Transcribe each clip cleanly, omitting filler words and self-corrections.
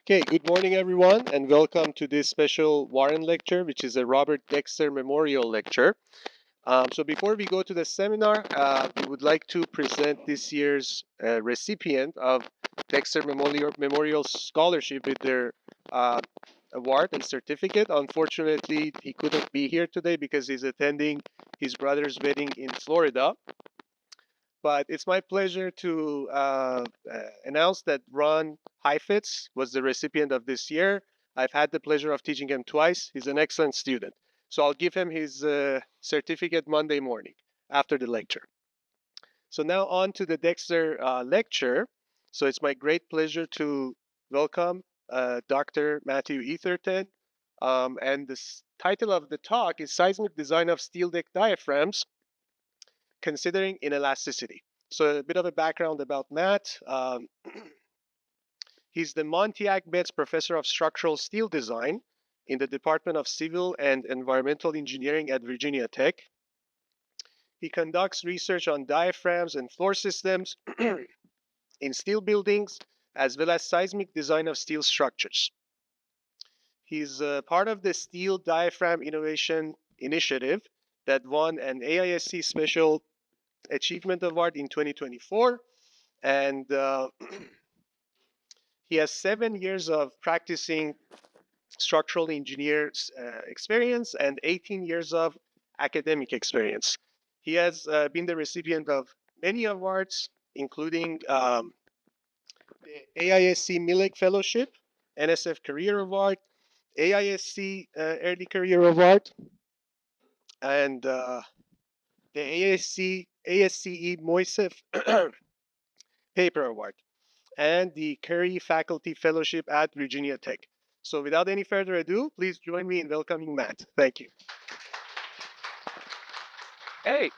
Okay, good morning everyone and welcome to this special Warren lecture, which is a Robert Dexter Memorial Lecture. So before we go to the seminar, we would like to present this year's recipient of Dexter Memorial Scholarship with their award and certificate. Unfortunately, he couldn't be here today because he's attending his brother's wedding in Florida. But it's my pleasure to announce that Ron Heifetz was the recipient of this year. I've had the pleasure of teaching him twice. He's an excellent student. So I'll give him his certificate Monday morning after the lecture. So now on to the Dexter lecture. So it's my great pleasure to welcome Dr. Matthew Eatherton. And the title of the talk is Seismic Design of Steel Diaphragms, Considering Inelasticity. So a bit of a background about Matt. He's the Montiac Betts Professor of Structural Steel Design in the Department of Civil and Environmental Engineering at Virginia Tech. He conducts research on diaphragms and floor systems in steel buildings, as well as seismic design of steel structures. He's part of the Steel Diaphragm Innovation Initiative that won an AISC Special Achievement Award in 2024, and he has 7 years of practicing structural engineers experience and 18 years of academic experience. He has been the recipient of many awards, including the AISC Millek Fellowship, NSF Career Award, AISC Early Career Award, and the ASCE Moisef Paper Award, and the Curry Faculty Fellowship at Virginia Tech. So without any further ado, please join me in welcoming Matt. Thank you. Hey,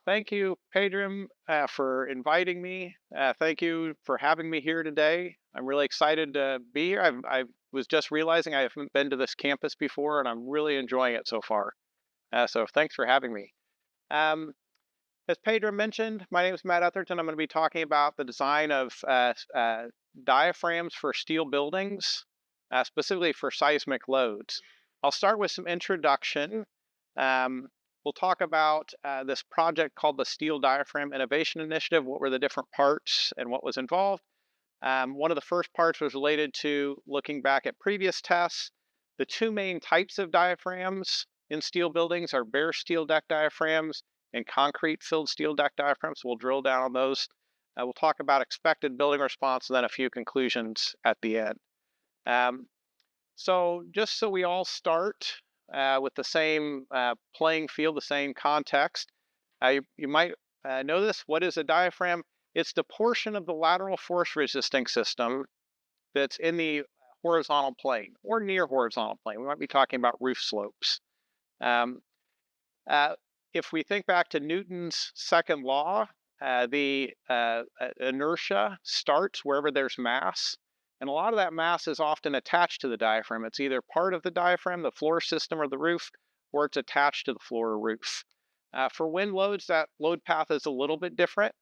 thank you, Pedram, for inviting me. Thank you for having me here today. I'm really excited to be here. I was just realizing I haven't been to this campus before, and I'm really enjoying it so far. So thanks for having me. As Pedram mentioned, my name is Matt Eatherton. I'm going to be talking about the design of diaphragms for steel buildings, specifically for seismic loads. I'll start with some introduction. We'll talk about this project called the Steel Diaphragm Innovation Initiative, what were the different parts and what was involved. One of the first parts was related to looking back at previous tests. The two main types of diaphragms in steel buildings are bare steel deck diaphragms and concrete-filled steel deck diaphragms. We'll drill down on those. We'll talk about expected building response and then a few conclusions at the end. So just so we all start with the same playing field, the same context, you might know this. What is a diaphragm? It's the portion of the lateral force resisting system that's in the horizontal plane or near horizontal plane. We might be talking about roof slopes. If we think back to Newton's second law, the inertia starts wherever there's mass. And a lot of that mass is often attached to the diaphragm. It's either part of the diaphragm, the floor system, or the roof, or it's attached to the floor or roof. For wind loads, that load path is a little bit different.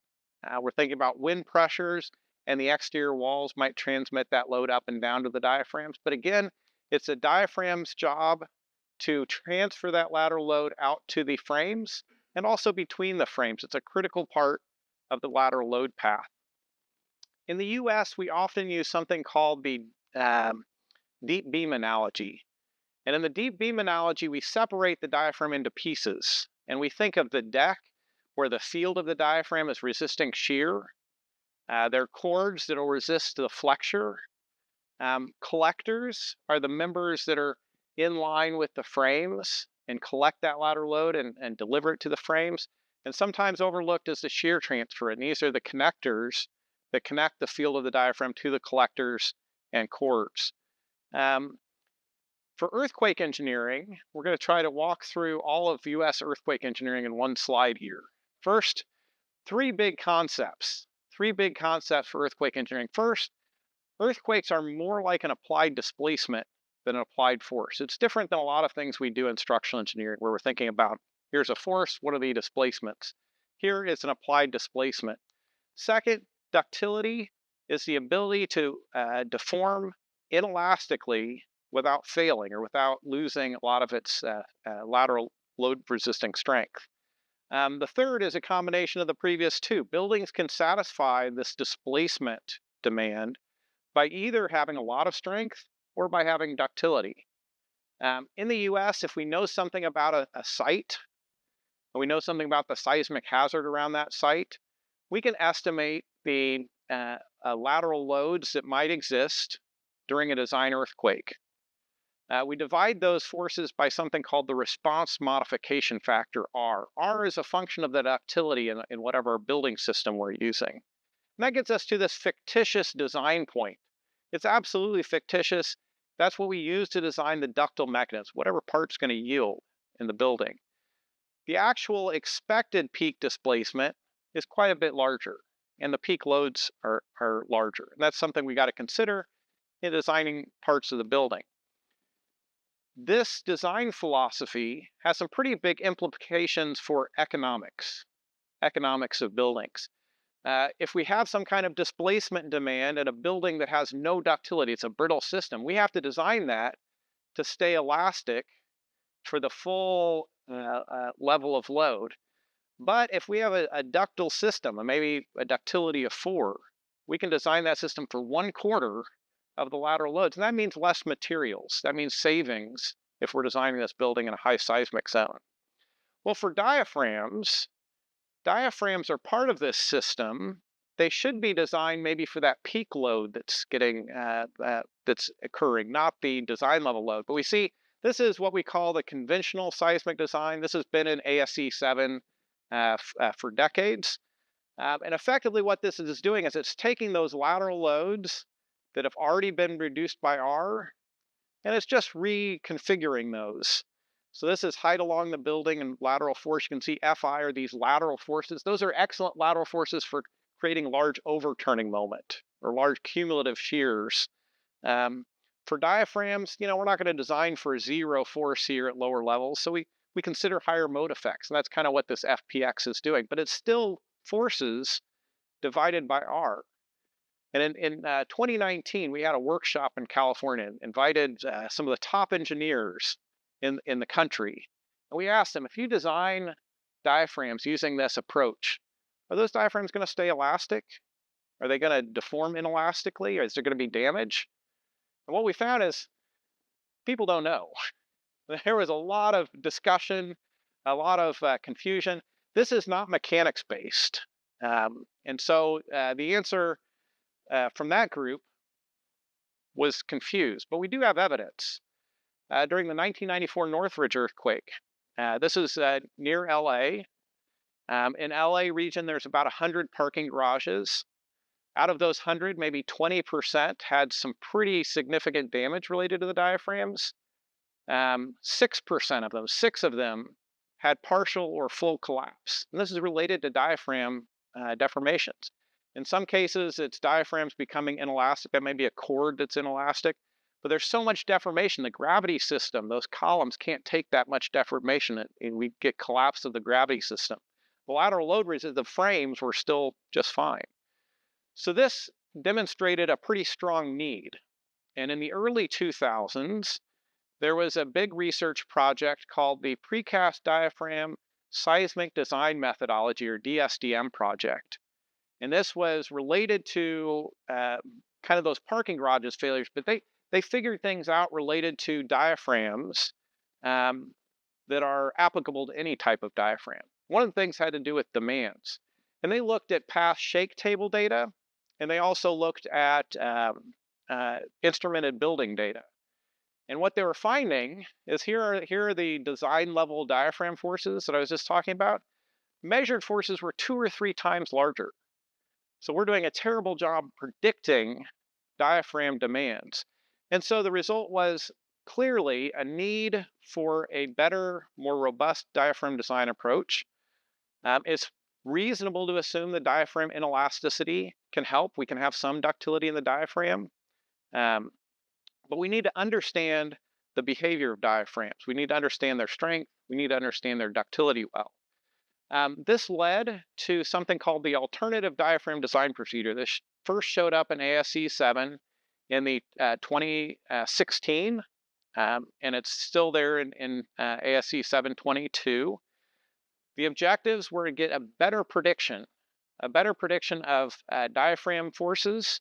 We're thinking about wind pressures, and the exterior walls might transmit that load up and down to the diaphragms. But again, it's a diaphragm's job to transfer that lateral load out to the frames and also between the frames. It's a critical part of the lateral load path. In the US, we often use something called the deep beam analogy. And in the deep beam analogy, we separate the diaphragm into pieces. And we think of the deck where the field of the diaphragm is resisting shear. There are chords that will resist the flexure. Collectors are the members that are in line with the frames and collect that lateral load and deliver it to the frames. And sometimes overlooked is the shear transfer. And these are the connectors that connect the field of the diaphragm to the collectors and chords. For earthquake engineering, we're going to try to walk through all of US earthquake engineering in one slide here. First, three big concepts for earthquake engineering. First, earthquakes are more like an applied displacement than an applied force. It's different than a lot of things we do in structural engineering where we're thinking about, here's a force, what are the displacements? Here it's an applied displacement. Second, ductility. is the ability to deform inelastically without failing or without losing a lot of its lateral load resisting strength. The third is a combination of the previous two. Buildings can satisfy this displacement demand by either having a lot of strength or by having ductility. In the US, if we know something about a site, and we know something about the seismic hazard around that site, we can estimate the lateral loads that might exist during a design earthquake. We divide those forces by something called the response modification factor, R. R is a function of the ductility in whatever building system we're using. And that gets us to this fictitious design point. It's absolutely fictitious. That's what we use to design the ductile mechanism, whatever part's going to yield in the building. The actual expected peak displacement is quite a bit larger, and the peak loads are larger. And that's something we got to consider in designing parts of the building. This design philosophy has some pretty big implications for economics of buildings. If we have some kind of displacement demand in a building that has no ductility, it's a brittle system, we have to design that to stay elastic for the full level of load. But if we have a ductile system, and maybe a ductility of 4, we can design that system for 1/4 of the lateral loads. And that means less materials. That means savings if we're designing this building in a high seismic zone. Well, for diaphragms are part of this system. They should be designed maybe for that peak load that's occurring, not the design level load. But we see this is what we call the conventional seismic design. This has been in ASC 7 for decades. And effectively, what this is doing is it's taking those lateral loads that have already been reduced by R, and it's just reconfiguring those. So this is height along the building and lateral force. You can see Fi are these lateral forces. Those are excellent lateral forces for creating large overturning moment or large cumulative shears. For diaphragms, we're not going to design for zero force here at lower levels, so we consider higher mode effects, and that's kind of what this FPX is doing. But it's still forces divided by R. And in 2019, we had a workshop in California, invited some of the top engineers in the country. And we asked them, if you design diaphragms using this approach, are those diaphragms going to stay elastic? Are they going to deform inelastically? Or is there going to be damage? And what we found is people don't know. There was a lot of discussion, a lot of confusion. This is not mechanics based. And so the answer from that group was confused. But we do have evidence. During the 1994 Northridge Earthquake, this is near LA. In LA region, there's about 100 parking garages. Out of those 100, maybe 20% had some pretty significant damage related to the diaphragms. 6% of them, 6 of them, had partial or full collapse. And this is related to diaphragm deformations. In some cases, it's diaphragms becoming inelastic. That may be a cord that's inelastic. But there's so much deformation. The gravity system, those columns can't take that much deformation, and we get collapse of the gravity system. The lateral load resistance, the frames were still just fine. So this demonstrated a pretty strong need. And in the early 2000s, there was a big research project called the Precast Diaphragm Seismic Design Methodology, or DSDM project. And this was related to kind of those parking garages failures, but they figured things out related to diaphragms that are applicable to any type of diaphragm. One of the things had to do with demands. And they looked at past shake table data, and they also looked at instrumented building data. And what they were finding is here are the design level diaphragm forces that I was just talking about. Measured forces were 2 or 3 times larger. So we're doing a terrible job predicting diaphragm demands. And so the result was clearly a need for a better, more robust diaphragm design approach. It's reasonable to assume the diaphragm inelasticity can help. We can have some ductility in the diaphragm. But we need to understand the behavior of diaphragms. We need to understand their strength. We need to understand their ductility well. This led to something called the alternative diaphragm design procedure. This first showed up in ASC 7 in the 2016, and it's still there in ASC 722. The objectives were to get a better prediction of diaphragm forces,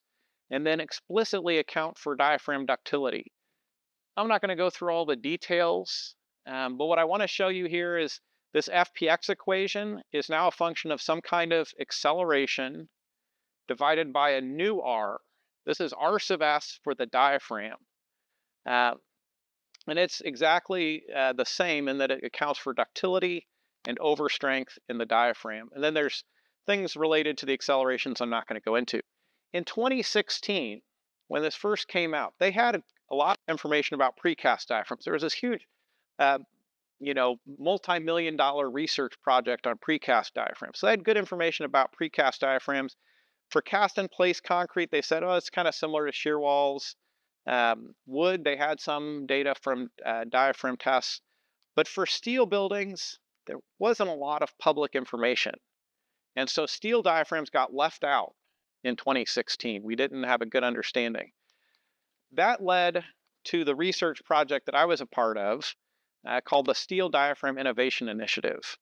and then explicitly account for diaphragm ductility. I'm not going to go through all the details, but what I want to show you here is this FPX equation is now a function of some kind of acceleration divided by a new R. This is R sub S for the diaphragm. Uh, and it's exactly the same in that it accounts for ductility and overstrength in the diaphragm. And then there's things related to the accelerations I'm not going to go into. In 2016, when this first came out, they had a lot of information about precast diaphragms. There was this huge, uh, multi-million-dollar research project on precast diaphragms. So they had good information about precast diaphragms. For cast-in-place concrete, they said, oh, it's kind of similar to shear walls. Wood, they had some data from diaphragm tests. But for steel buildings, there wasn't a lot of public information. And so steel diaphragms got left out in 2016. We didn't have a good understanding. That led to the research project that I was a part of called the Steel Diaphragm Innovation Initiative.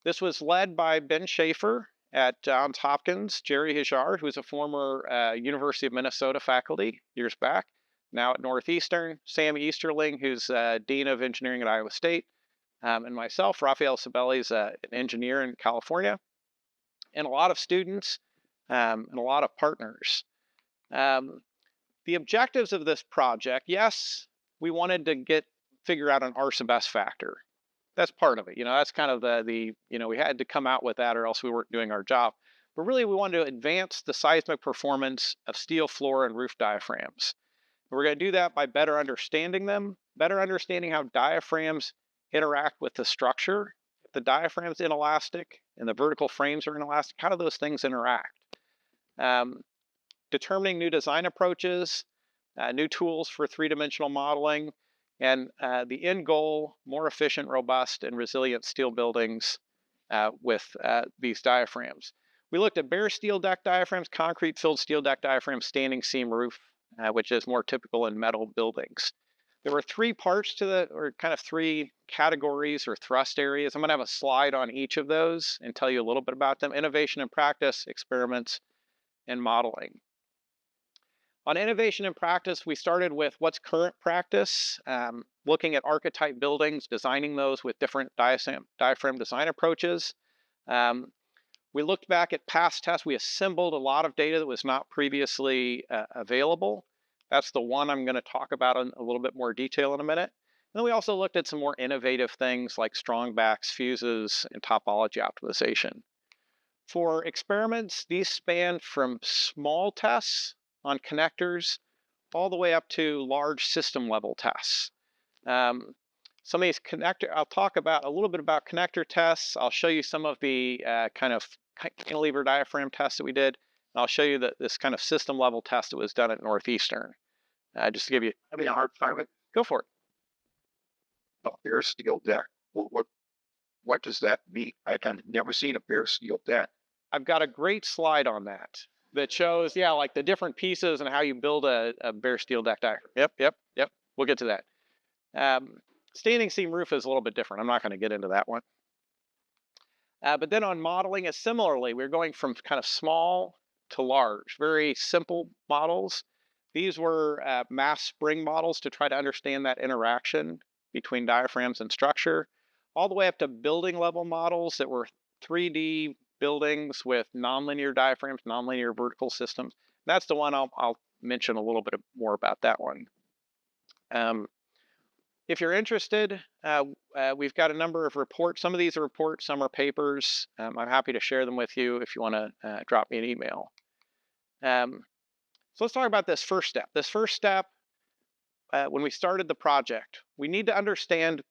This was led by Ben Schaefer at Johns Hopkins, Jerry Hajar, who's a former University of Minnesota faculty years back, now at Northeastern, Sam Easterling, who's Dean of Engineering at Iowa State, and myself, Raphael Sabelli's an engineer in California, and a lot of students and a lot of partners. The objectives of this project, yes, we wanted to figure out an R sub S factor. That's part of it. That's kind of we had to come out with that or else we weren't doing our job. But really, we wanted to advance the seismic performance of steel floor and roof diaphragms. We're going to do that by better understanding them, better understanding how diaphragms interact with the structure. If the diaphragm's inelastic and the vertical frames are inelastic, how do those things interact? Determining new design approaches, new tools for three-dimensional modeling, and the end goal, more efficient, robust, and resilient steel buildings with these diaphragms. We looked at bare steel deck diaphragms, concrete-filled steel deck diaphragms, standing seam roof, which is more typical in metal buildings. There were three parts or kind of three categories or thrust areas. I'm going to have a slide on each of those and tell you a little bit about them: innovation and practice, experiments, and modeling. On innovation and practice, we started with what's current practice, looking at archetype buildings, designing those with different diaphragm design approaches. We looked back at past tests. We assembled a lot of data that was not previously available. That's the one I'm going to talk about in a little bit more detail in a minute. And then we also looked at some more innovative things like strong backs, fuses, and topology optimization. For experiments, these span from small tests on connectors all the way up to large system level tests. Some of these I'll talk about a little bit about connector tests. I'll show you some of the kind of cantilever diaphragm tests that we did. And I'll show you this kind of system level test that was done at Northeastern. Just to give you a hard time with. Go for it. A bare steel deck. What does that mean? I've never seen a bare steel deck. I've got a great slide on that shows, like the different pieces and how you build a bare steel deck diaphragm. Yep. We'll get to that. Standing seam roof is a little bit different. I'm not going to get into that one. But then on modeling, similarly, we're going from kind of small to large, very simple models. These were mass spring models to try to understand that interaction between diaphragms and structure, all the way up to building level models that were 3D buildings with nonlinear diaphragms, nonlinear vertical systems. That's the one I'll mention a little bit more about that one. If you're interested, we've got a number of reports. Some of these are reports, some are papers. I'm happy to share them with you if you want to drop me an email. So let's talk about this first step. This first step, when we started the project, we need to understand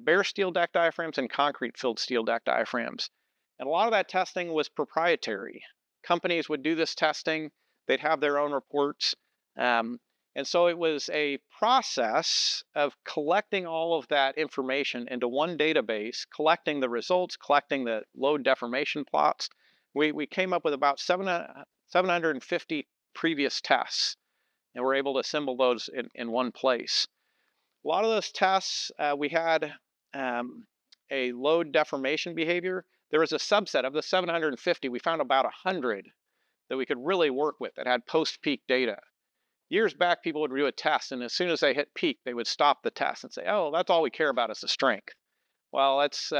bare steel deck diaphragms and concrete-filled steel deck diaphragms. And a lot of that testing was proprietary. Companies would do this testing. They'd have their own reports. And so it was a process of collecting all of that information into one database, collecting the results, collecting the load deformation plots. We came up with about 750 previous tests, and we're able to assemble those in one place. A lot of those tests, we had a load deformation behavior. There was a subset of the 750. We found about 100 that we could really work with that had post-peak data. Years back, people would do a test, and as soon as they hit peak, they would stop the test and say, "Oh, that's all we care about is the strength." Well, that's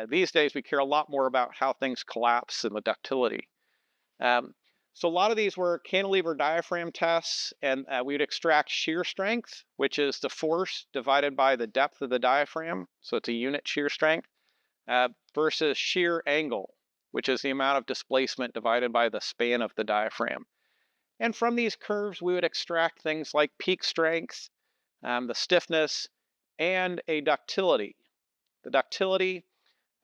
these days we care a lot more about how things collapse and the ductility. Um, so a lot of these were cantilever diaphragm tests, and we would extract shear strength, which is the force divided by the depth of the diaphragm. So it's a unit shear strength, versus shear angle, which is the amount of displacement divided by the span of the diaphragm. And from these curves, we would extract things like peak strength, the stiffness, and a ductility. The ductility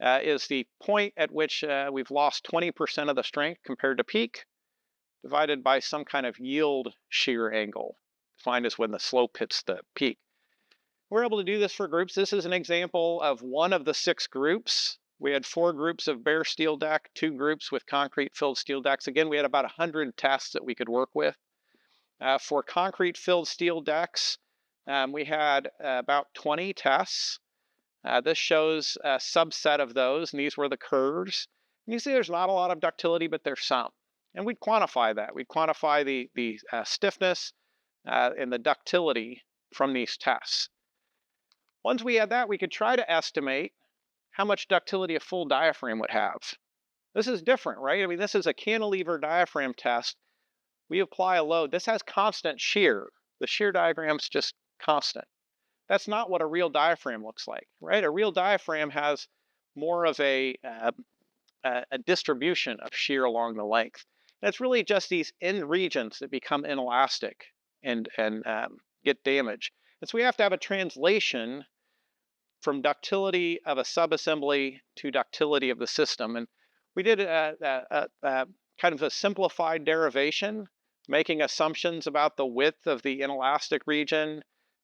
is the point at which we've lost 20% of the strength compared to peak, divided by some kind of yield shear angle, defined as when the slope hits the peak. We're able to do this for groups. This is an example of one of the 6 groups. We had 4 groups of bare steel deck, 2 groups with concrete filled steel decks. Again, we had about 100 tests that we could work with. For concrete filled steel decks, we had about 20 tests. This shows a subset of those, and these were the curves. And you see there's not a lot of ductility, but there's some. And we'd quantify that. We'd quantify the stiffness and the ductility from these tests. Once we had that, we could try to estimate how much ductility a full diaphragm would have. This is different, right? I mean, this is a cantilever diaphragm test. We apply a load. This has constant shear. The shear diagram's just constant. That's not what a real diaphragm looks like, right? A real diaphragm has more of a distribution of shear along the length. And it's really just these end regions that become inelastic and get damaged. And so we have to have a translation from ductility of a subassembly to ductility of the system. And we did a kind of a simplified derivation, making assumptions about the width of the inelastic region,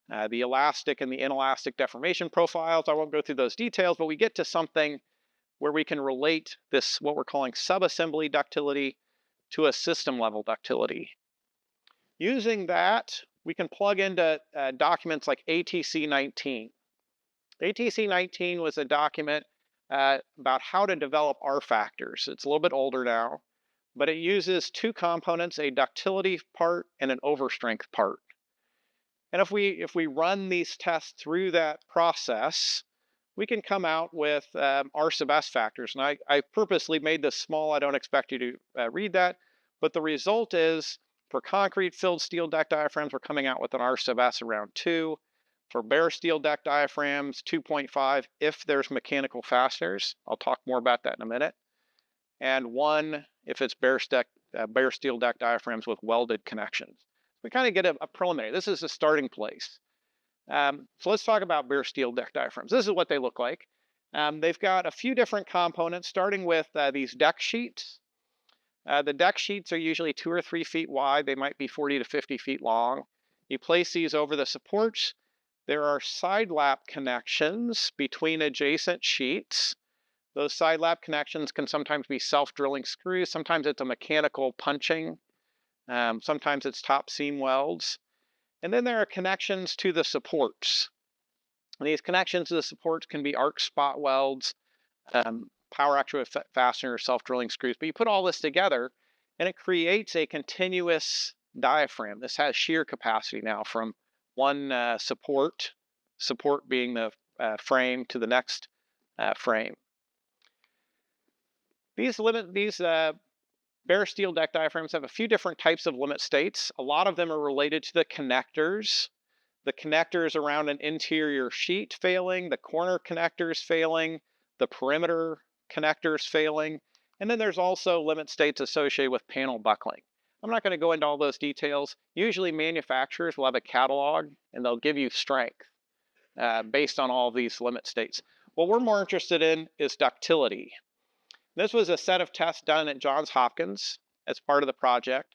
the elastic and the inelastic deformation profiles. I won't go through those details, but we get to something where we can relate this, what we're calling subassembly ductility, to a system level ductility. Using that, we can plug into documents like ATC 19. ATC 19 was a document about how to develop R factors. It's a little bit older now, but it uses 2 components, a ductility part and an overstrength part. And if we run these tests through that process, we can come out with R sub S factors. And I purposely made this small. I don't expect you to read that. But the result is, for concrete filled steel deck diaphragms, we're coming out with an R sub S around 2. For bare steel deck diaphragms, 2.5 if there's mechanical fasteners. I'll talk more about that in a minute. And 1 if it's bare steel deck diaphragms with welded connections. We kind of get a preliminary. This is a starting place. So let's talk about bare steel deck diaphragms. This is what they look like. They've got a few different components, starting with these deck sheets. The deck sheets are usually 2 or 3 feet wide. They might be 40 to 50 feet long. You place these over the supports. There are side lap connections between adjacent sheets. Those side lap connections can sometimes be self-drilling screws. Sometimes it's a mechanical punching. Sometimes it's top seam welds. And then there are connections to the supports. And these connections to the supports can be arc spot welds, power actuated fasteners, self-drilling screws. But you put all this together and it creates a continuous diaphragm. This has shear capacity now from one support being the frame, to the next frame. These bare steel deck diaphragms have a few different types of limit states. A lot of them are related to the connectors. The connectors around an interior sheet failing, the corner connectors failing, the perimeter connectors failing, and then there's also limit states associated with panel buckling. I'm not going to go into all those details. Usually manufacturers will have a catalog and they'll give you strength based on all of these limit states. What we're more interested in is ductility. This was a set of tests done at Johns Hopkins as part of the project.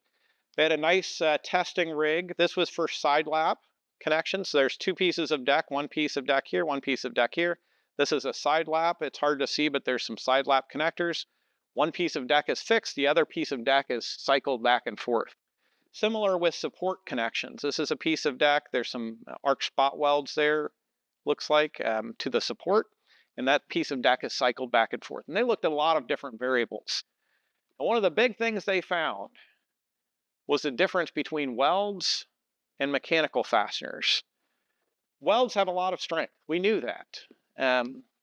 They had a nice testing rig. This was for side lap connections. So there's 2 pieces of deck, 1 piece of deck here, 1 piece of deck here. This is a side lap. It's hard to see, but there's some side lap connectors. One piece of deck is fixed, the other piece of deck is cycled back and forth. Similar with support connections. This is a piece of deck. There's some arc spot welds there, looks like, to the support. And that piece of deck is cycled back and forth. And they looked at a lot of different variables. And one of the big things they found was the difference between welds and mechanical fasteners. Welds have a lot of strength. We knew that.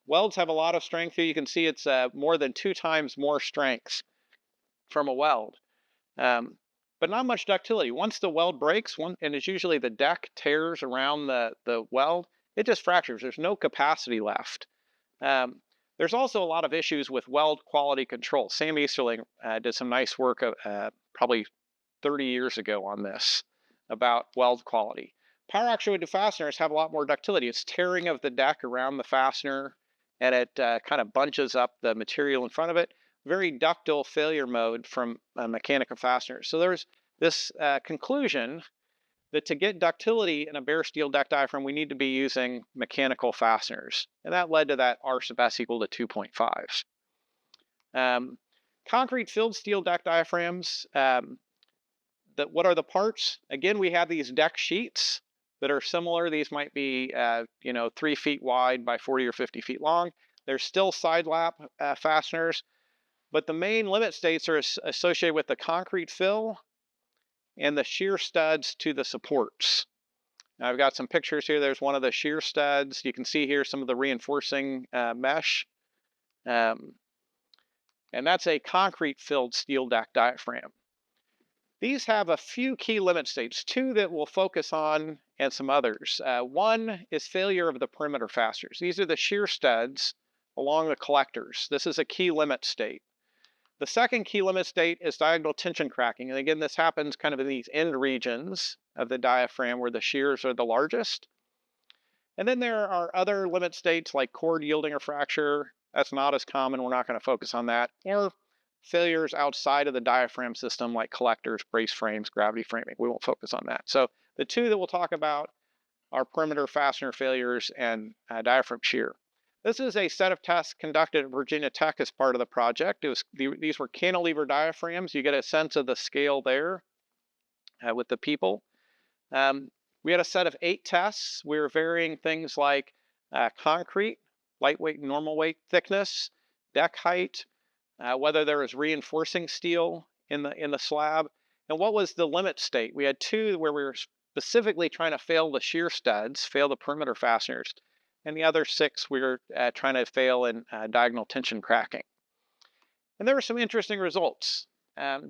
Welds have a lot of strength here. You can see it's more than 2 times more strength from a weld. But not much ductility. Once the weld breaks, and it's usually the deck tears around the weld, it just fractures. There's no capacity left. There's also a lot of issues with weld quality control. Sam Easterling did some nice work probably 30 years ago on this about weld quality. Power actuated fasteners have a lot more ductility. It's tearing of the deck around the fastener, and it kind of bunches up the material in front of it. Very ductile failure mode from mechanical fasteners. So there's this conclusion that to get ductility in a bare steel deck diaphragm, we need to be using mechanical fasteners. And that led to that R sub S equal to 2.5. Concrete filled steel deck diaphragms, what are the parts? Again, we have these deck sheets that are similar. These might be 3 feet wide by 40 or 50 feet long. There's still side lap fasteners, but the main limit states are associated with the concrete fill and the shear studs to the supports. Now I've got some pictures here. There's one of the shear studs. You can see here some of the reinforcing mesh. And that's a concrete filled steel deck diaphragm. These have a few key limit states, 2 that we'll focus on and some others. One is failure of the perimeter fasteners. These are the shear studs along the collectors. This is a key limit state. The second key limit state is diagonal tension cracking. And again, this happens kind of in these end regions of the diaphragm where the shears are the largest. And then there are other limit states like cord yielding or fracture. That's not as common. We're not going to focus on that. Or failures outside of the diaphragm system like collectors, brace frames, gravity framing. We won't focus on that. So the 2 that we'll talk about are perimeter fastener failures and diaphragm shear. This is a set of tests conducted at Virginia Tech as part of the project. These were cantilever diaphragms. You get a sense of the scale there with the people. We had a set of 8 tests. We were varying things like concrete, lightweight, normal weight thickness, deck height, whether there was reinforcing steel in the slab, and what was the limit state. We had 2 where we were specifically trying to fail the shear studs, fail the perimeter fasteners, and the other 6 we were trying to fail in diagonal tension cracking. And there were some interesting results.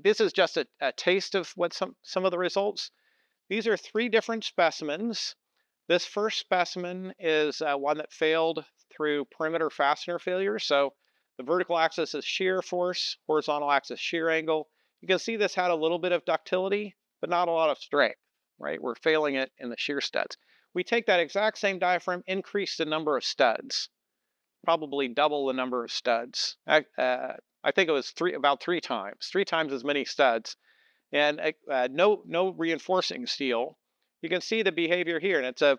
This is just a taste of what some of the results. These are 3 different specimens. This first specimen is one that failed through perimeter fastener failure. So the vertical axis is shear force, horizontal axis shear angle. You can see this had a little bit of ductility, but not a lot of strength, right? We're failing it in the shear studs. We take that exact same diaphragm, increase the number of studs, probably double the number of studs. I think it was about 3 times as many studs, and no reinforcing steel. You can see the behavior here, and it's a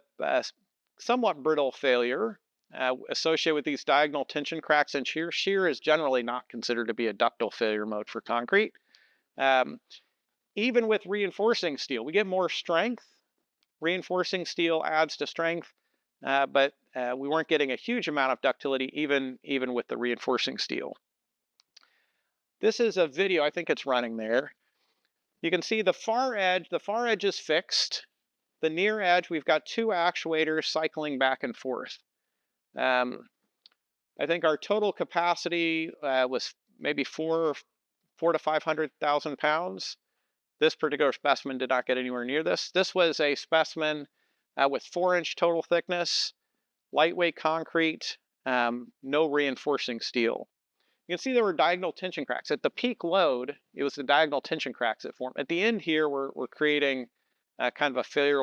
somewhat brittle failure associated with these diagonal tension cracks and shear. Shear is generally not considered to be a ductile failure mode for concrete. Even with reinforcing steel, we get more strength. Reinforcing steel adds to strength, but we weren't getting a huge amount of ductility even with the reinforcing steel. This is a video, I think it's running there. You can see the far edge is fixed. The near edge, we've got 2 actuators cycling back and forth. I think our total capacity was maybe 400 to 500,000 pounds. This particular specimen did not get anywhere near this. This was a specimen with 4-inch total thickness, lightweight concrete, no reinforcing steel. You can see there were diagonal tension cracks. At the peak load, it was the diagonal tension cracks that formed. At the end here, we're creating kind of a failure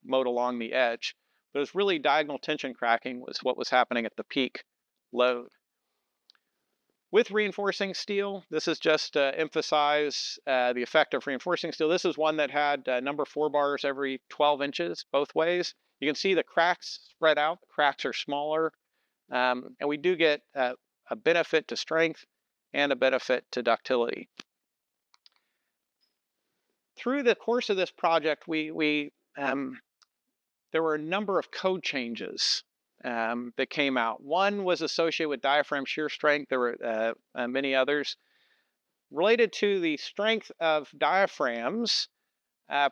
mode along the edge. But it was really diagonal tension cracking was what was happening at the peak load. With reinforcing steel, this is just to emphasize the effect of reinforcing steel. This is one that had number 4 bars every 12 inches both ways. You can see the cracks spread out. The cracks are smaller. And we do get a benefit to strength and a benefit to ductility. Through the course of this project, there were a number of code changes that came out. One was associated with diaphragm shear strength. There were many others. Related to the strength of diaphragms,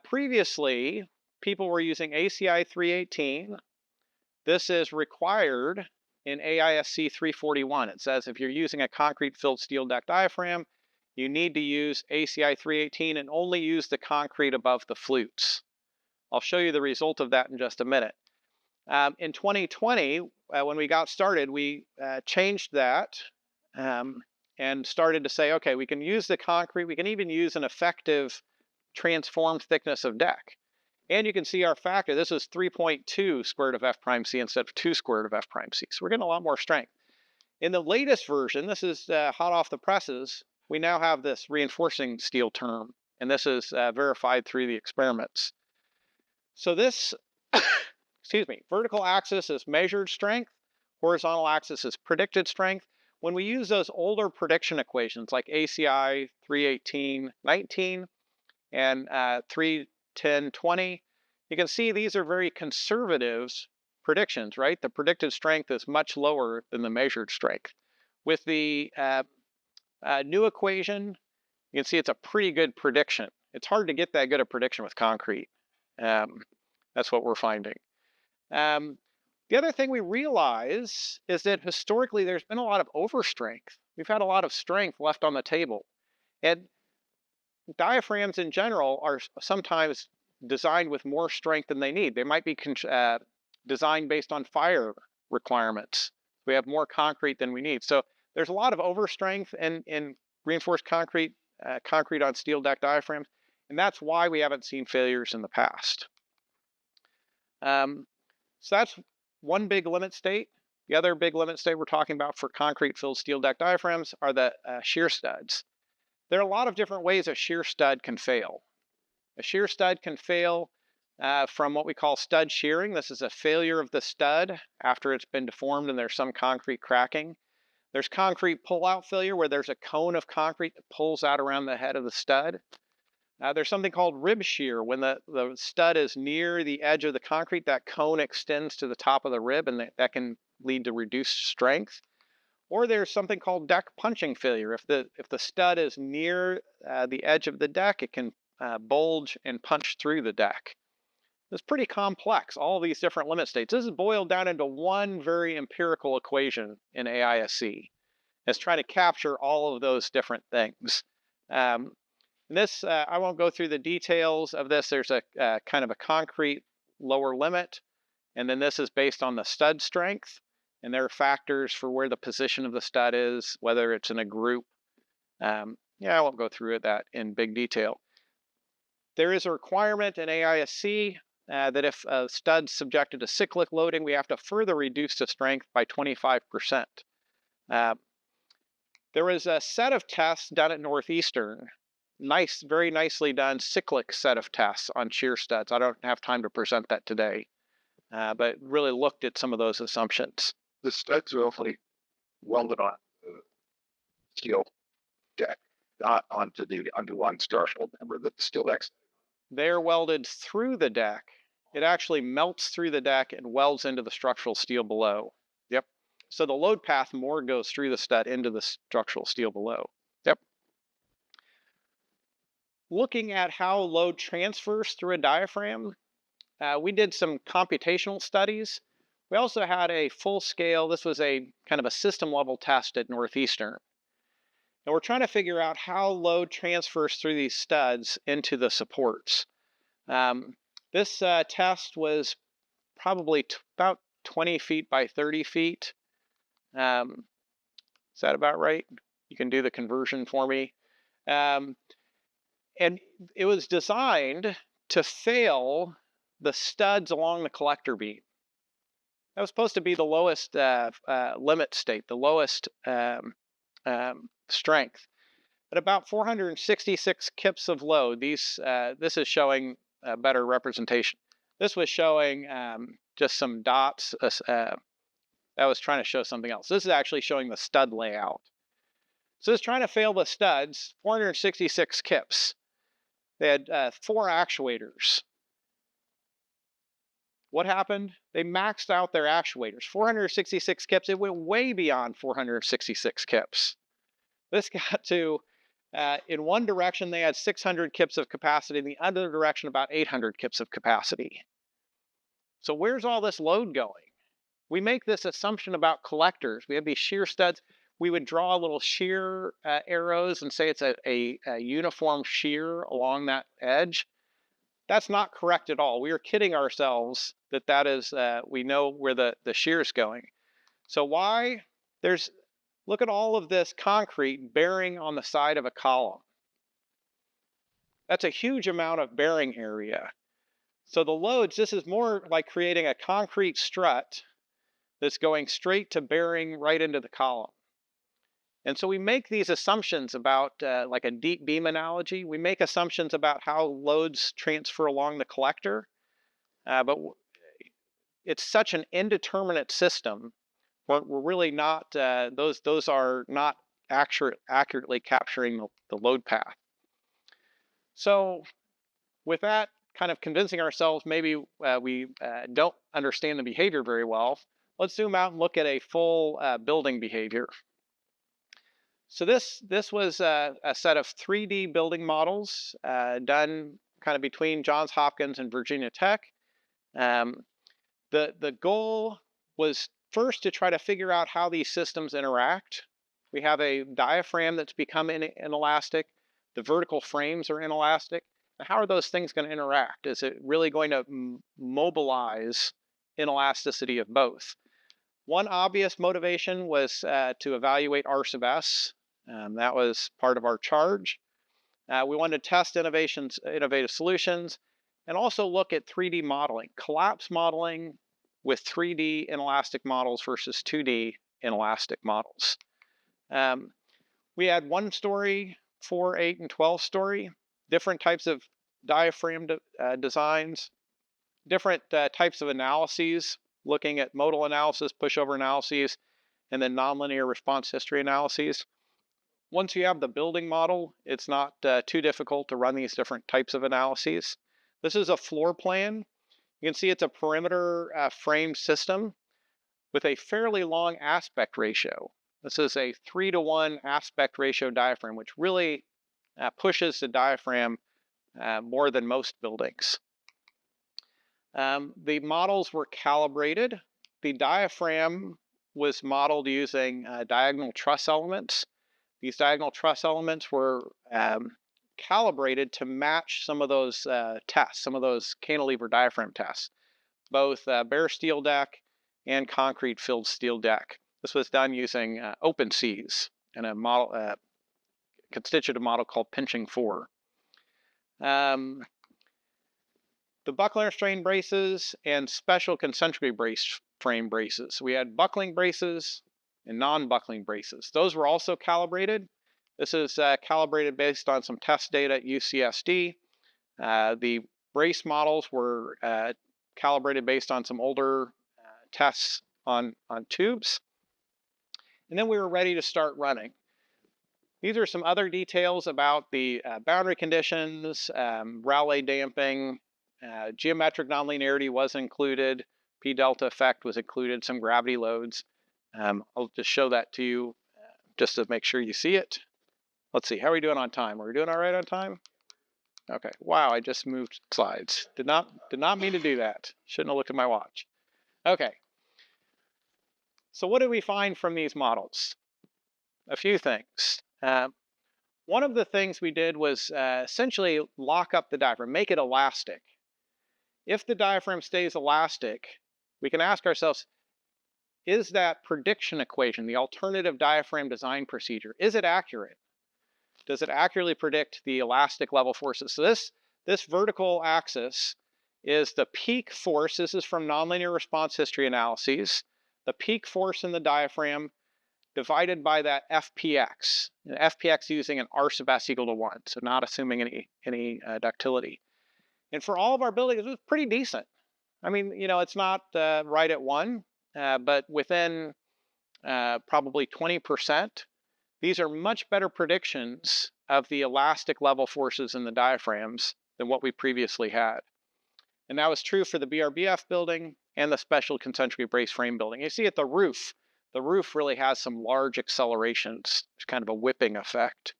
previously, people were using ACI 318. This is required in AISC 341. It says if you're using a concrete-filled steel deck diaphragm, you need to use ACI 318 and only use the concrete above the flutes. I'll show you the result of that in just a minute. In 2020, when we got started, we changed that and started to say, okay, we can use the concrete. We can even use an effective transformed thickness of deck. And you can see our factor. This is 3.2 square root of F prime C instead of 2 square root of F prime C. So we're getting a lot more strength. In the latest version, this is hot off the presses, we now have this reinforcing steel term. And this is verified through the experiments. So this, excuse me, vertical axis is measured strength. Horizontal axis is predicted strength. When we use those older prediction equations like ACI 318-19 and 310-20, you can see these are very conservative predictions, right? The predicted strength is much lower than the measured strength. With the new equation, you can see it's a pretty good prediction. It's hard to get that good a prediction with concrete. That's what we're finding. The other thing we realize is that historically there's been a lot of overstrength. We've had a lot of strength left on the table. And diaphragms in general are sometimes designed with more strength than they need. They might be designed based on fire requirements. We have more concrete than we need. So there's a lot of overstrength in reinforced concrete, concrete on steel deck diaphragms, and that's why we haven't seen failures in the past. So that's one big limit state. The other big limit state we're talking about for concrete-filled steel deck diaphragms are the shear studs. There are a lot of different ways a shear stud can fail. A shear stud can fail from what we call stud shearing. This is a failure of the stud after it's been deformed and there's some concrete cracking. There's concrete pull-out failure where there's a cone of concrete that pulls out around the head of the stud. There's something called rib shear. When the stud is near the edge of the concrete, that cone extends to the top of the rib, and that can lead to reduced strength. Or there's something called deck punching failure. If the stud is near the edge of the deck, it can bulge and punch through the deck. It's pretty complex, all these different limit states. This is boiled down into one very empirical equation in AISC. It's trying to capture all of those different things. This, I won't go through the details of this. There's a kind of a concrete lower limit, and then this is based on the stud strength, and there are factors for where the position of the stud is, whether it's in a group. I won't go through that in big detail. There is a requirement in AISC that if a stud's subjected to cyclic loading, we have to further reduce the strength by 25%. There was a set of tests done at Northeastern. Nice, very nicely done cyclic set of tests on shear studs. I don't have time to present that today, but really looked at some of those assumptions. The studs are only welded on the steel deck, not onto one structural member that the steel deck's. They're welded through the deck. It actually melts through the deck and welds into the structural steel below. Yep. So the load path more goes through the stud into the structural steel below. Yep. Looking at how load transfers through a diaphragm, we did some computational studies. We also had a full scale, this was a kind of a system level test at Northeastern. And we're trying to figure out how load transfers through these studs into the supports. This test was probably about 20 feet by 30 feet. Is that about right? You can do the conversion for me. And it was designed to fail the studs along the collector beam. That was supposed to be the lowest limit state, the lowest strength. At about 466 kips of load, this is showing a better representation. This was showing just some dots. That was trying to show something else. This is actually showing the stud layout. So this trying to fail the studs, 466 kips. They had 4 actuators. What happened? They maxed out their actuators. 466 kips. It went way beyond 466 kips. This got to, in one direction, they had 600 kips of capacity. In the other direction, about 800 kips of capacity. So where's all this load going? We make this assumption about collectors. We have these shear studs. We would draw little shear arrows and say it's a uniform shear along that edge. That's not correct at all. We are kidding ourselves that is, we know where the shear is going. So why? Look at all of this concrete bearing on the side of a column. That's a huge amount of bearing area. So the loads, this is more like creating a concrete strut that's going straight to bearing right into the column. And so we make these assumptions about, like a deep beam analogy, we make assumptions about how loads transfer along the collector, but it's such an indeterminate system. We're really not, those are not accurately capturing the load path. So with that kind of convincing ourselves maybe we don't understand the behavior very well, let's zoom out and look at a full building behavior. So this was a set of 3D building models done kind of between Johns Hopkins and Virginia Tech. The goal was first to try to figure out how these systems interact. We have a diaphragm that's become inelastic. The vertical frames are inelastic. How are those things going to interact? Is it really going to mobilize inelasticity of both? One obvious motivation was to evaluate R sub S. That was part of our charge. We wanted to test innovative solutions, and also look at 3D modeling, collapse modeling with 3D inelastic models versus 2D inelastic models. We had 1 story, 4, 8, and 12 story, different types of diaphragm designs, different types of analyses, looking at modal analysis, pushover analyses, and then nonlinear response history analyses. Once you have the building model, it's not too difficult to run these different types of analyses. This is a floor plan. You can see it's a perimeter frame system with a fairly long aspect ratio. This is a 3-to-1 aspect ratio diaphragm, which really pushes the diaphragm more than most buildings. The models were calibrated. The diaphragm was modeled using diagonal truss elements. These diagonal truss elements were calibrated to match some of those tests, some of those cantilever diaphragm tests, both bare steel deck and concrete filled steel deck. This was done using open Cs and a model, constitutive model called pinching 4. The buckler strain braces and special concentric brace frame braces. We had buckling braces and non-buckling braces. Those were also calibrated. This is calibrated based on some test data at UCSD. The brace models were calibrated based on some older tests on tubes. And then we were ready to start running. These are some other details about the boundary conditions, Rayleigh damping, geometric nonlinearity was included, P delta effect was included, some gravity loads. I'll just show that to you just to make sure you see it. Let's see, how are we doing on time? Are we doing all right on time? Okay, wow, I just moved slides. Did not mean to do that. Shouldn't have looked at my watch. Okay. So what did we find from these models? A few things. One of the things we did was essentially lock up the diaphragm, make it elastic. If the diaphragm stays elastic, we can ask ourselves, is that prediction equation, the alternative diaphragm design procedure, is it accurate? Does it accurately predict the elastic level forces? So this vertical axis is the peak force. This is from nonlinear response history analyses. The peak force in the diaphragm divided by that FPX. FPX using an R sub S equal to 1, so not assuming any ductility. And for all of our buildings, it was pretty decent. I mean, it's not right at 1, but within probably 20%. these are much better predictions of the elastic level forces in the diaphragms than what we previously had. And that was true for the BRBF building and the special concentrically braced frame building. You see at the roof really has some large accelerations. It's kind of a whipping effect.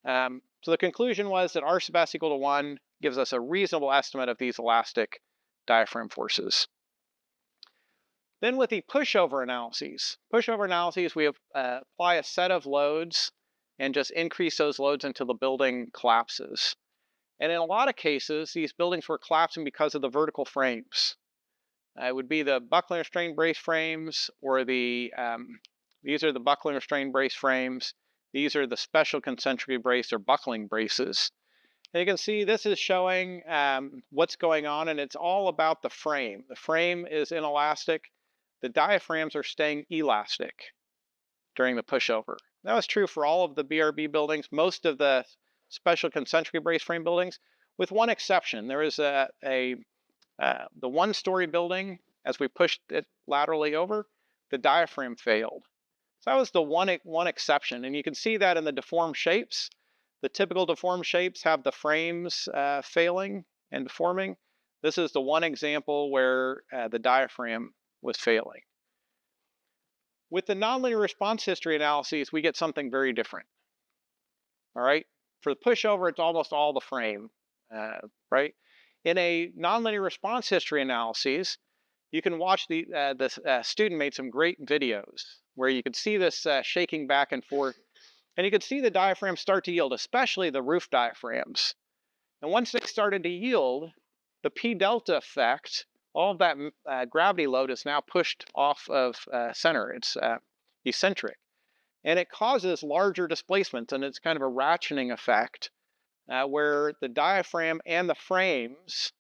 So the conclusion was that R sub s equal to 1 gives us a reasonable estimate of these elastic diaphragm forces. Then with the pushover analyses, we apply a set of loads and just increase those loads until the building collapses. And in a lot of cases, these buildings were collapsing because of the vertical frames. It would be the buckling restrained brace frames, or these are the buckling restrained brace frames. These are the special concentrically braced or buckling braces. And you can see this is showing what's going on, and it's all about the frame. The frame is inelastic. The diaphragms are staying elastic during the pushover. That was true for all of the BRB buildings, most of the special concentrically braced frame buildings, with one exception. There is the one-story building, as we pushed it laterally over, the diaphragm failed. So that was the one exception, and you can see that in the deformed shapes. The typical deformed shapes have the frames failing and deforming. This is the one example where the diaphragm was failing. With the nonlinear response history analyses, we get something very different. All right, for the pushover, it's almost all the frame, right? In a nonlinear response history analyses, you can watch the student made some great videos where you can see this shaking back and forth, and you can see the diaphragms start to yield, especially the roof diaphragms. And once they started to yield, the P delta effect, all of that gravity load is now pushed off of center. It's eccentric. And it causes larger displacements, and it's kind of a ratcheting effect where the diaphragm and the frames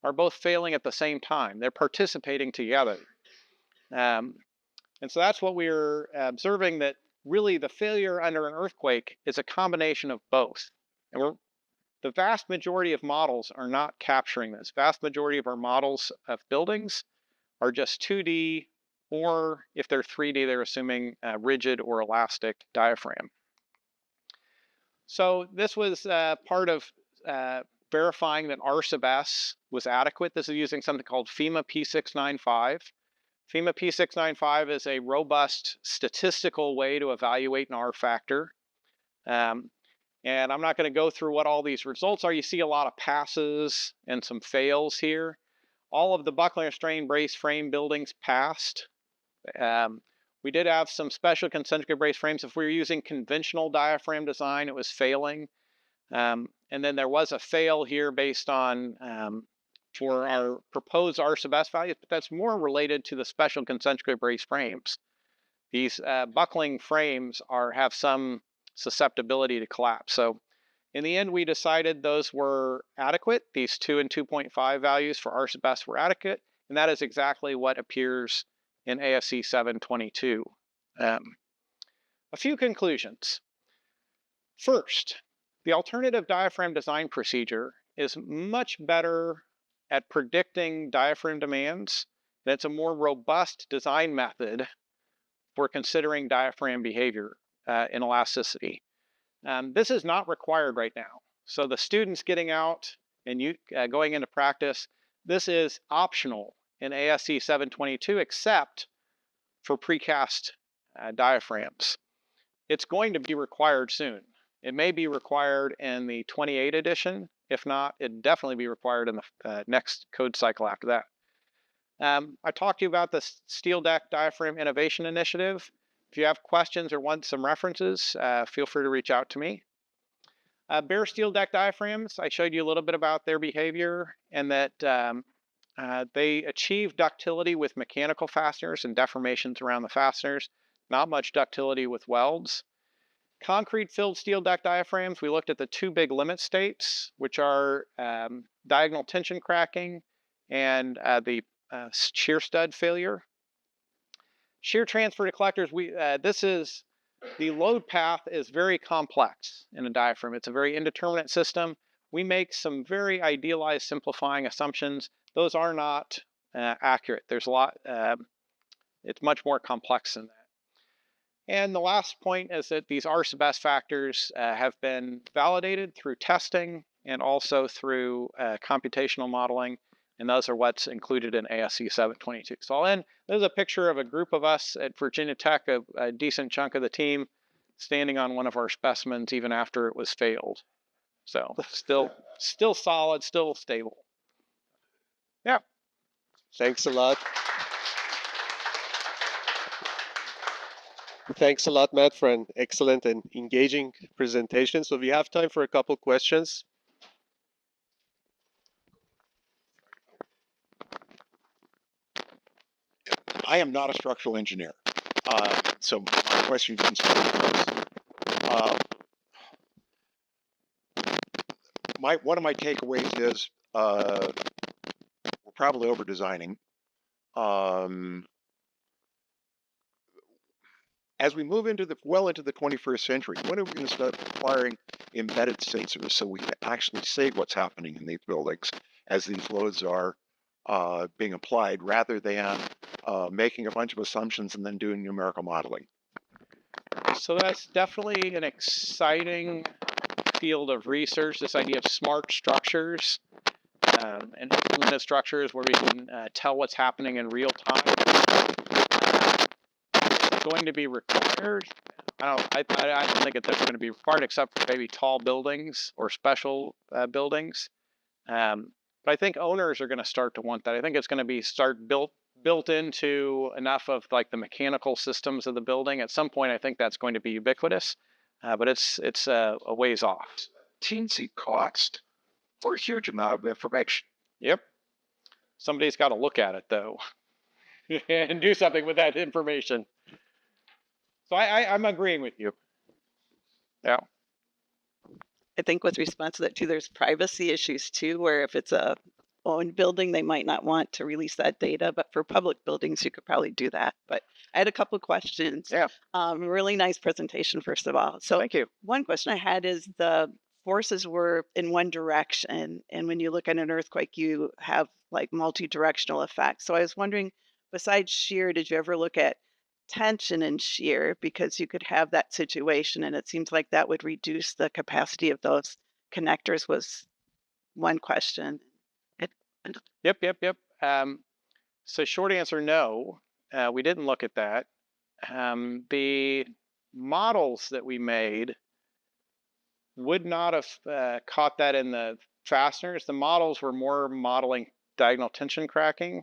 are both failing at the same time. They're participating together. And so that's what we're observing, that really the failure under an earthquake is a combination of both. And the vast majority of models are not capturing this. Vast majority of our models of buildings are just 2D, or if they're 3D, they're assuming rigid or elastic diaphragm. So this was part of verifying that R sub s was adequate. This is using something called FEMA P695. FEMA P695 is a robust statistical way to evaluate an R factor. And I'm not going to go through what all these results are. You see a lot of passes and some fails here. All of the buckling restrained brace frame buildings passed. We did have some special concentric brace frames. If we were using conventional diaphragm design, it was failing. And then there was a fail here based on for our proposed R sub s values, but that's more related to the special concentric brace frames. These buckling frames have some susceptibility to collapse. So in the end, we decided those were adequate. These 2 and 2.5 values for R sub s were adequate, and that is exactly what appears in ASC 722. A few conclusions. First, the alternative diaphragm design procedure is much better at predicting diaphragm demands, and it's a more robust design method for considering diaphragm behavior in elasticity. This is not required right now. So the students getting out and going into practice, this is optional in ASC 722, except for precast diaphragms. It's going to be required soon. It may be required in the 28 edition. If not, it'd definitely be required in the next code cycle after that. I talked to you about the Steel Diaphragm Innovation Initiative. If you have questions or want some references, feel free to reach out to me. Bare steel deck diaphragms, I showed you a little bit about their behavior, and that they achieve ductility with mechanical fasteners and deformations around the fasteners, not much ductility with welds. Concrete filled steel deck diaphragms, we looked at the 2 big limit states, which are diagonal tension cracking and the shear stud failure. Shear transfer to collectors, the load path is very complex in a diaphragm. It's a very indeterminate system. We make some very idealized simplifying assumptions. Those are not accurate. There's a lot, it's much more complex than that. And the last point is that these RSBS factors have been validated through testing and also through computational modeling. And those are what's included in ASC 722. So I'll end. There's a picture of a group of us at Virginia Tech, a decent chunk of the team, standing on one of our specimens even after it was failed. So still solid, still stable. Yeah. Thanks a lot. Thanks a lot, Matt, for an excellent and engaging presentation. So we have time for a couple questions. I am not a structural engineer, so my question comes from one of my takeaways is we're probably over designing. As we move into the 21st century, when are we going to start requiring embedded sensors so we can actually see what's happening in these buildings as these loads are being applied, rather than making a bunch of assumptions and then doing numerical modeling? So that's definitely an exciting field of research, this idea of smart structures and implemented structures where we can tell what's happening in real time. It's going to be required. I don't think it's ever going to be required except for maybe tall buildings or special buildings. But I think owners are going to start to want that. I think it's going to be built into enough of like the mechanical systems of the building. At some point, I think that's going to be ubiquitous, but it's a ways off. Teensy cost for a huge amount of information. Yep. Somebody's got to look at it though, and do something with that information. So I'm agreeing with you. Yeah. I think with response to that too, there's privacy issues too, where if it's a owned building, they might not want to release that data, but for public buildings, you could probably do that. But I had a couple of questions. Yeah. Really nice presentation, first of all. So Thank you. one question I had is the forces were in one direction, and when you look at an earthquake, you have like multi-directional effects. So I was wondering, besides shear, did you ever look at tension and shear, because you could have that situation and it seems like that would reduce the capacity of those connectors? Was one question. Yep. So short answer, no. We didn't look at that. The models that we made would not have caught that in the fasteners. The models were more modeling diagonal tension cracking,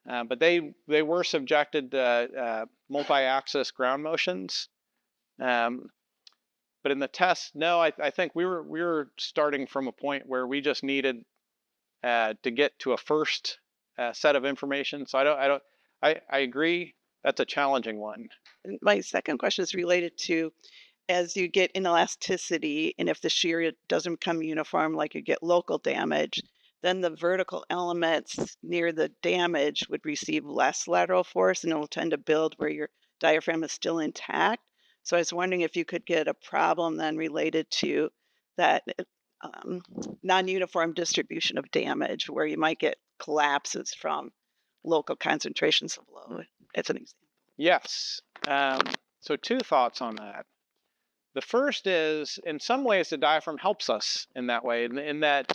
but they were subjected to multi-axis ground motions. But in the test, no, I think we were starting from a point where we just needed to get to a first set of information. So I agree that's a challenging one. And my second question is related to, as you get inelasticity, and if the shear doesn't become uniform, like you get local damage, then the vertical elements near the damage would receive less lateral force and it'll tend to build where your diaphragm is still intact. So I was wondering if you could get a problem then related to that non-uniform distribution of damage, where you might get collapses from local concentrations of load, as an example. Yes. So two thoughts on that. The first is, in some ways, the diaphragm helps us in that way, in that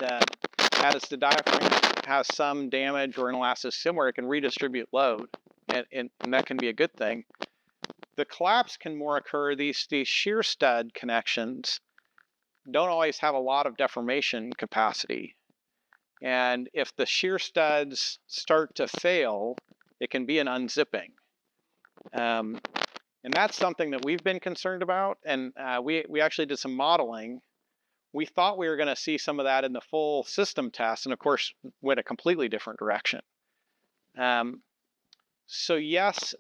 as the diaphragm has some damage or inelasticity somewhere, it can redistribute load, and that can be a good thing. The collapse can more occur. These shear stud connections don't always have a lot of deformation capacity. And if the shear studs start to fail, it can be an unzipping. And that's something that we've been concerned about. And we actually did some modeling. We thought we were going to see some of that in the full system test, and of course, went a completely different direction. So yes,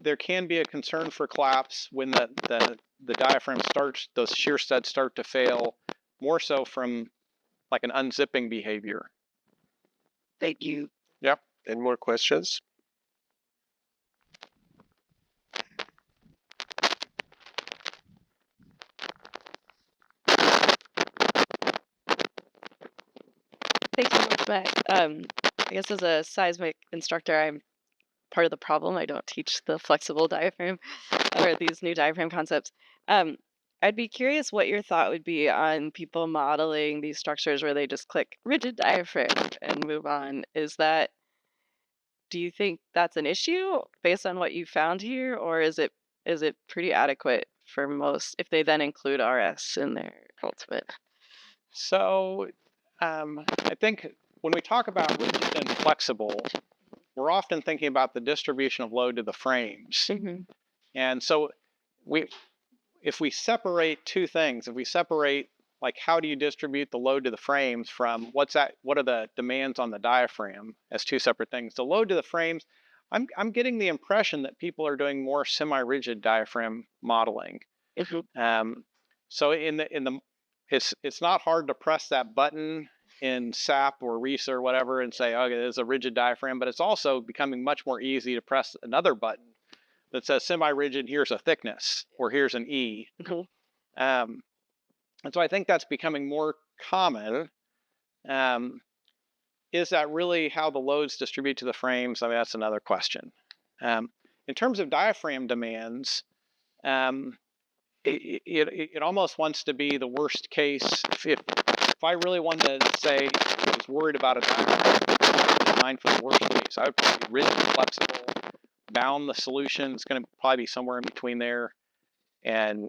there can be a concern for collapse when the diaphragm starts, those shear studs start to fail, more so from like an unzipping behavior. Thank you. Yep. Any more questions? Thanks so much, Matt. I guess as a seismic instructor, I'm part of the problem. I don't teach the flexible diaphragm. or these new diaphragm concepts. Um, I'd be curious what your thought would be on people modeling these structures where they just click rigid diaphragm and move on. Do you think that's an issue based on what you found here, or is it pretty adequate for most if they then include RS in their ultimate? So I think when we talk about rigid and flexible, we're often thinking about the distribution of load to the frames. Hmm. And so if we separate two things, if we separate like how do you distribute the load to the frames from what are the demands on the diaphragm as two separate things. The load to the frames, I'm getting the impression that people are doing more semi-rigid diaphragm modeling. Hmm. So it's not hard to press that button in SAP or RESA or whatever and say, okay, there's a rigid diaphragm, but it's also becoming much more easy to press another button that says semi-rigid, here's a thickness, or here's an E. Hmm. And so I think that's becoming more common. Is that really how the loads distribute to the frames? I mean, that's another question. In terms of diaphragm demands, it almost wants to be the worst case. If I really wanted to say I was worried about a diaphragm designed for the worst case, I would probably be rigid, flexible, bound the solution. It's going to probably be somewhere in between there, and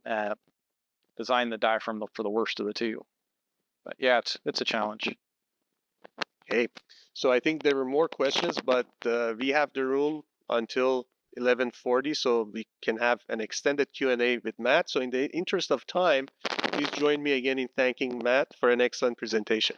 design the diaphragm for the worst of the two. But yeah, it's a challenge. Okay, so I think there were more questions, but we have the room until 11:40, so we can have an extended Q&A with Matt. So in the interest of time, please join me again in thanking Matt for an excellent presentation.